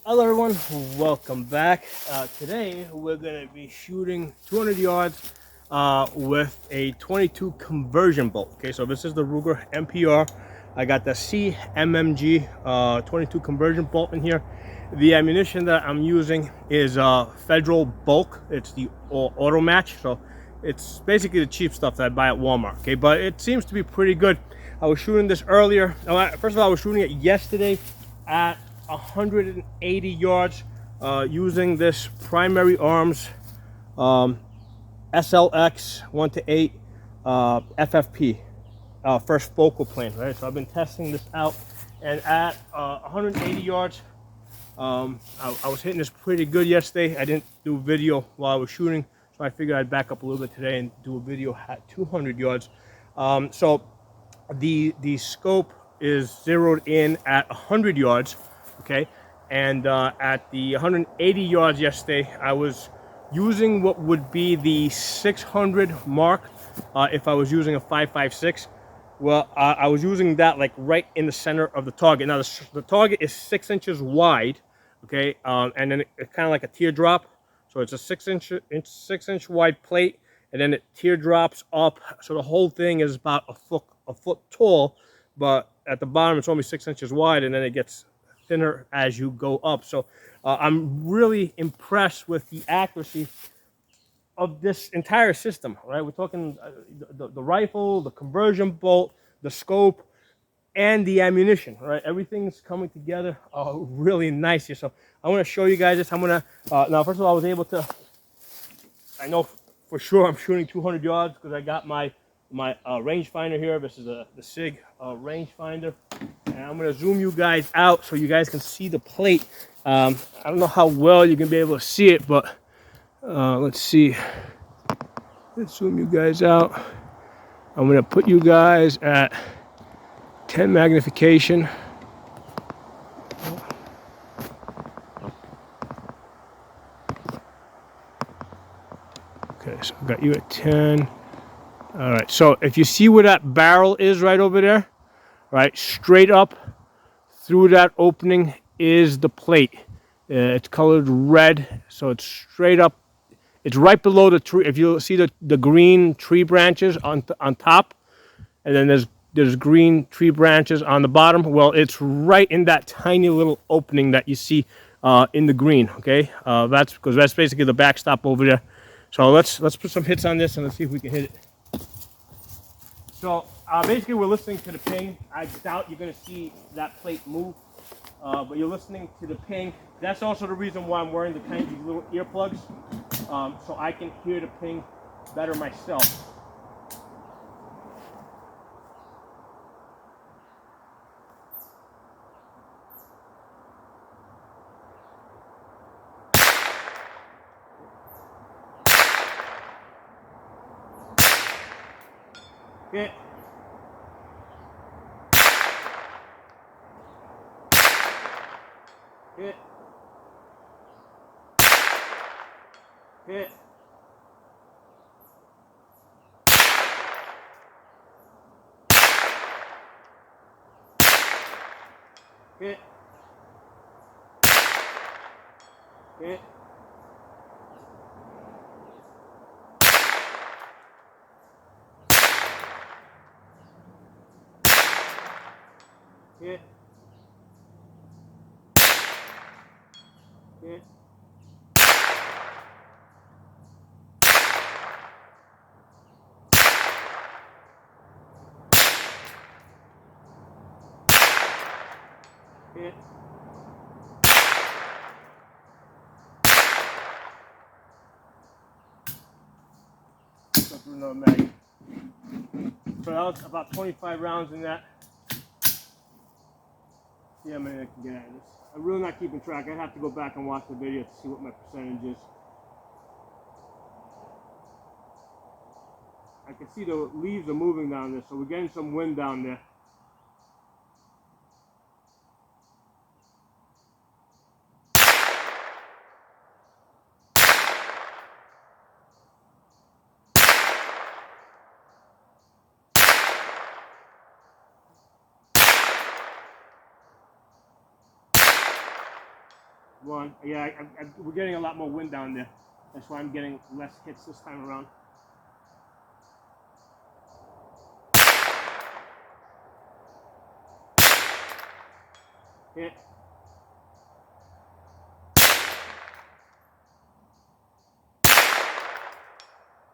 Hello everyone, welcome back. Today we're going to be shooting 200 yards with a 22 conversion bolt. Okay, so this is the Ruger MPR. I got the CMMG 22 conversion bolt in here. The ammunition that I'm using is Federal Bulk. It's the auto match, so it's basically the cheap stuff that I buy at Walmart. Okay, but it seems to be pretty good. I was shooting this earlier. First of all, I was shooting it yesterday at 180 yards using this primary arms SLx 1-8 FFP first focal plane, right? So I've been testing this out, and at 180 yards I was hitting this pretty good yesterday. I didn't do video while I was shooting, so I figured I'd back up a little bit today and do a video at 200 yards. So the scope is zeroed in at 100 yards. Okay, and at the 180 yards yesterday, I was using what would be the 600 mark if I was using a 5.56. Well, I was using that like right in the center of the target. Now the target is 6 inches wide, okay, and then it's kind of like a teardrop. So it's a 6 inch wide plate, and then it teardrops up. So the whole thing is about a foot tall, but at the bottom it's only 6 inches wide, and then it gets thinner as you go up. So I'm really impressed with the accuracy of this entire system, right? We're talking the rifle, the conversion bolt, the scope, and the ammunition, right? Everything's coming together really nice here. So I want to show you guys this. I'm going to, now first of all, I was able to, I know for sure I'm shooting 200 yards because I got my rangefinder here. This is the SIG rangefinder. And I'm going to zoom you guys out so you guys can see the plate. I don't know how well you can be able to see it, but let's see. Let's zoom you guys out. I'm going to put you guys at 10 magnification. Okay, so I've got you at 10. All right, so if you see where that barrel is right over there, right, straight up through that opening is the plate. It's colored red, so it's straight up. It's right below the tree. If you see the green tree branches on top, and then there's green tree branches on the bottom. Well, it's right in that tiny little opening that you see in the green. Okay, that's because that's basically the backstop over there. So let's put some hits on this and let's see if we can hit it. So basically, we're listening to the ping. I doubt you're going to see that plate move, but you're listening to the ping. That's also the reason why I'm wearing the tiny little earplugs, so I can hear the ping better myself. Hit. Hit. Hit. Hit. Hit. Hit. Hit. Hit. Go through another mag. So that was about 25 rounds in that. See how many I can get out of this. I'm really not keeping track. I'd have to go back and watch the video to see what my percentage is. I can see the leaves are moving down there, so we're getting some wind down there. one. Yeah, we're getting a lot more wind down there. That's why I'm getting less hits this time around. Hit.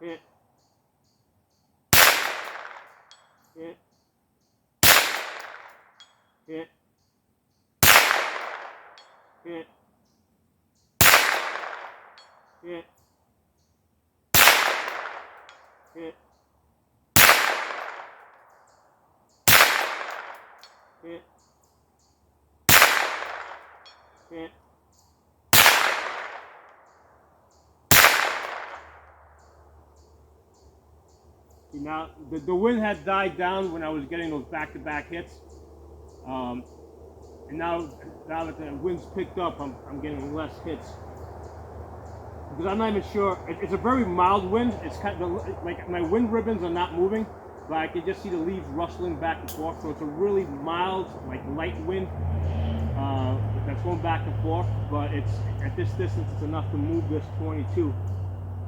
Hit. Hit. Hit. Hit. Hit. Hit. Hit. Hit. See, now the wind had died down when I was getting those back-to-back hits, and now that the wind's picked up, I'm getting less hits because I'm not even sure. It's a very mild wind. It's kind of like my wind ribbons are not moving, but I can just see the leaves rustling back and forth. So it's a really mild, like light wind that's going back and forth. But it's at this distance, it's enough to move this 22.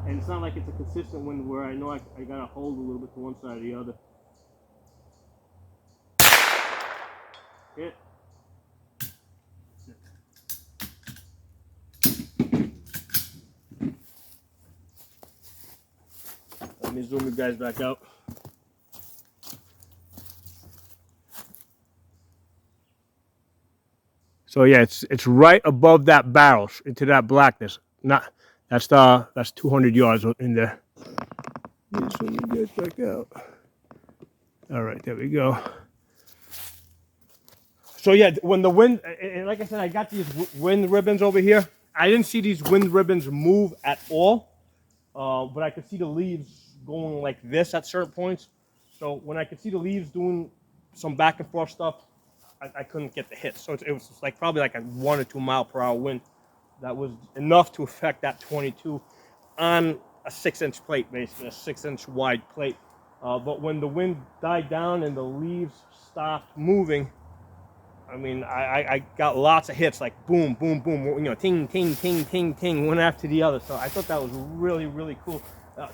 And it's not like it's a consistent wind where I know I got to hold a little bit to one side or the other. Hit. Let me zoom you guys back out. So yeah, it's right above that barrel into that blackness. That's 200 yards in there. Let me zoom you guys back out. All right, there we go. So yeah, when the wind, and like I said, I got these wind ribbons over here. I didn't see these wind ribbons move at all, but I could see the leaves going like this at certain points. So when I could see the leaves doing some back and forth stuff, I couldn't get the hit. So it was like probably like a 1 or 2 mile per hour wind. That was enough to affect that 22 on a 6-inch plate, basically a 6-inch wide plate. But when the wind died down and the leaves stopped moving, I mean, I got lots of hits, like boom, boom, boom, you know, ting, ting, ting, ting, ting, one after the other. So I thought that was really, really cool.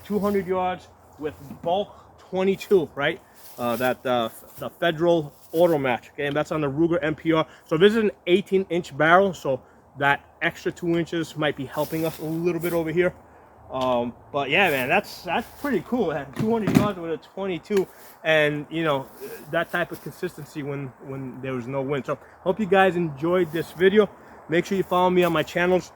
200 yards with bulk 22, right? The Federal Auto Match, okay, and that's on the Ruger MPR. So this is an 18-inch barrel, so that extra 2 inches might be helping us a little bit over here. But yeah, man, that's pretty cool. 200 yards with a 22, and you know, that type of consistency when there was no wind. So hope you guys enjoyed this video. Make sure you follow me on my channels.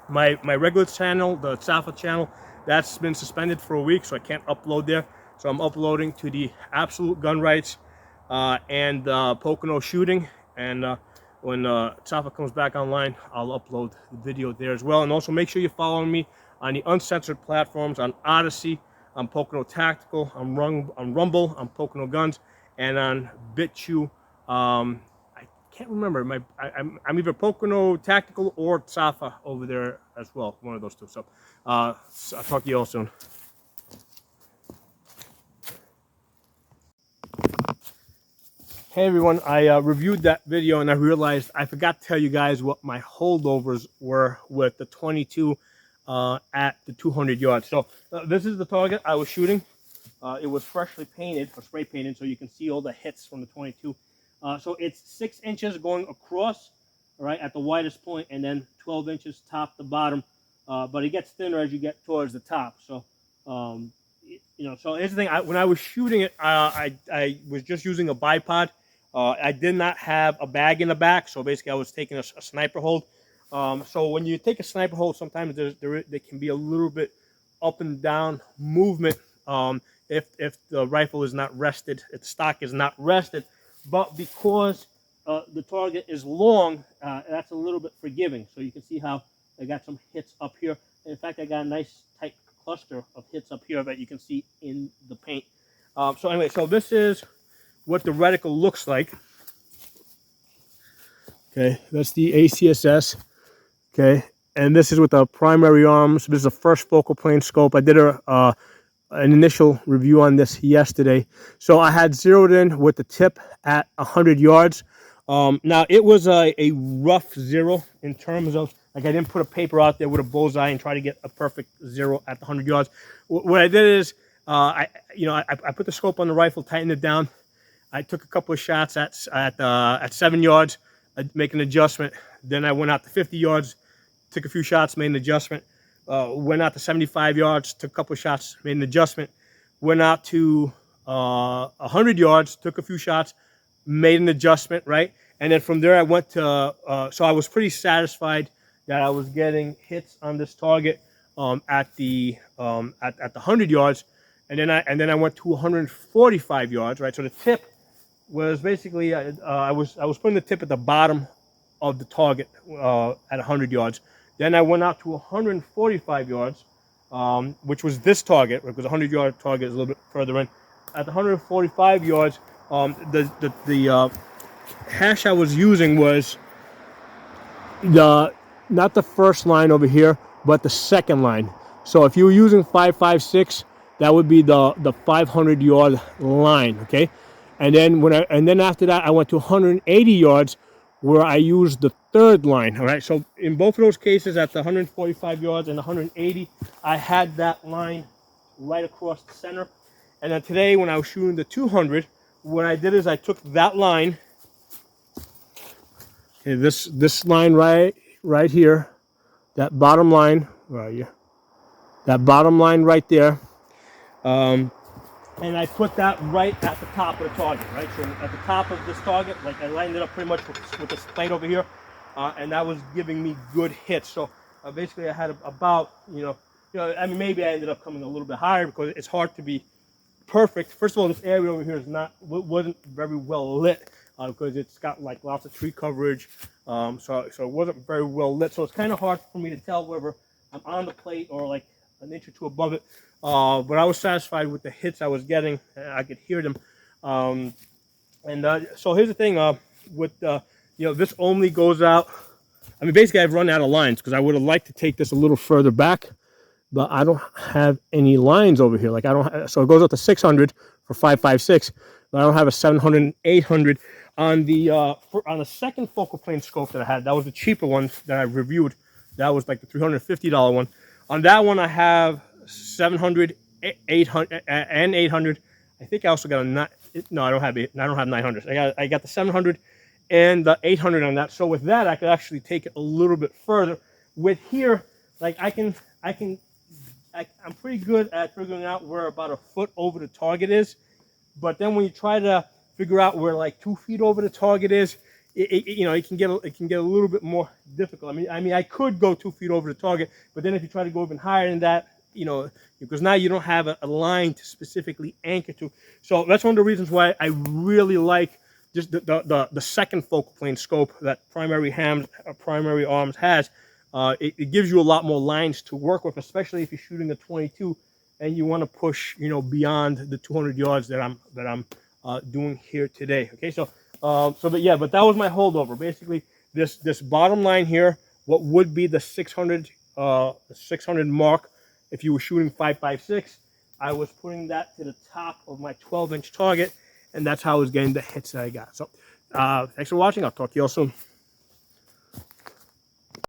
My regular channel, the Safa channel, that's been suspended for a week, so I can't upload there. So I'm uploading to the Absolute Gun Rights and Pocono Shooting, and when Safa comes back online, I'll upload the video there as well. And also make sure you follow me on the uncensored platforms, on Odyssey, on Pocono Tactical, on Rumble, on Pocono Guns, and on BitChute. I can't remember. I'm either Pocono Tactical or Safa over there as well. One of those two. So I'll talk to you all soon. Hey everyone, I reviewed that video and I realized I forgot to tell you guys what my holdovers were with the 22 at the 200 yards. So this is the target I was shooting. It was freshly painted, or spray painted, so you can see all the hits from the 22. So it's 6 inches going across, right, at the widest point, and then 12 inches top to bottom. But it gets thinner as you get towards the top. So, you know, so here's the thing. When I was shooting it, I was just using a bipod. I did not have a bag in the back, so basically I was taking a sniper hold. So when you take a sniper hold, sometimes there can be a little bit up and down movement if the rifle is not rested, if the stock is not rested. But because the target is long, that's a little bit forgiving. So you can see how I got some hits up here. In fact, I got a nice tight cluster of hits up here that you can see in the paint. So anyway, so this is what the reticle looks like. Okay, that's the ACSS. Okay, and this is with the primary arms. This is the first focal plane scope. I did an initial review on this yesterday. So I had zeroed in with the tip at 100 yards. Now it was a rough zero in terms of Like I didn't put a paper out there with a bullseye and try to get a perfect 0 at the 100 yards. What I did is, I put the scope on the rifle, tightened it down. I took a couple of shots at 7 yards, make an adjustment. Then I went out to 50 yards, took a few shots, made an adjustment. Went out to 75 yards, took a couple of shots, made an adjustment. Went out to 100 yards, took a few shots, made an adjustment, right? And then from there I went to, so I was pretty satisfied that I was getting hits on this target at the 100 yards. And then I went to 145 yards, right? So the tip was basically, I was putting the tip at the bottom of the target at 100 yards. Then I went out to 145 yards, which was this target, because a 100-yard target is a little bit further in. At the 145 yards, the hash I was using was not the first line over here, but the second line. So if you were using 5.56, that would be the 500-yard line, okay? And then after that, I went to 180 yards, where I used the third line, all right? So in both of those cases, at the 145 yards and 180, I had that line right across the center. And then today, when I was shooting the 200, what I did is I took that line, okay, this line right here, that bottom line, where are you? That bottom line right there, and I put that right at the top of the target, right? So at the top of this target, like I lined it up pretty much with this plate over here, and that was giving me good hits. So basically I had about, I mean, maybe I ended up coming a little bit higher because it's hard to be perfect. First of all, this area over here wasn't very well lit because it's got like lots of tree coverage, so it wasn't very well lit. So it's kind of hard for me to tell whether I'm on the plate or like an inch or two above it. But I was satisfied with the hits I was getting. I could hear them. So here's the thing with this only goes out. I mean, basically I've run out of lines because I would have liked to take this a little further back, but I don't have any lines over here. Like so it goes out to 600 for 5.56, but I don't have a 700 and 800 on the second focal plane scope that I had. That was the cheaper one that I reviewed. That was like the $350 one. On that one, I have 700, 800, and 800. I think I also got no, I don't have 900. I got the 700 and the 800 on that. So with that, I could actually take it a little bit further. With here, like I'm pretty good at figuring out where about a foot over the target is. But then when you try to figure out where like 2 feet over the target is, it can get a little bit more difficult. I mean, I could go 2 feet over the target, but then if you try to go even higher than that, because now you don't have a line to specifically anchor to. So that's one of the reasons why I really like just the second focal plane scope that Primary Arms has. It gives you a lot more lines to work with, especially if you're shooting a 22 and you want to push, beyond the 200 yards that I'm doing here today. Okay, but that was my holdover. Basically, this bottom line here, what would be the 600 mark if you were shooting 5.56, I was putting that to the top of my 12-inch target, and that's how I was getting the hits that I got. So thanks for watching. I'll talk to you all soon.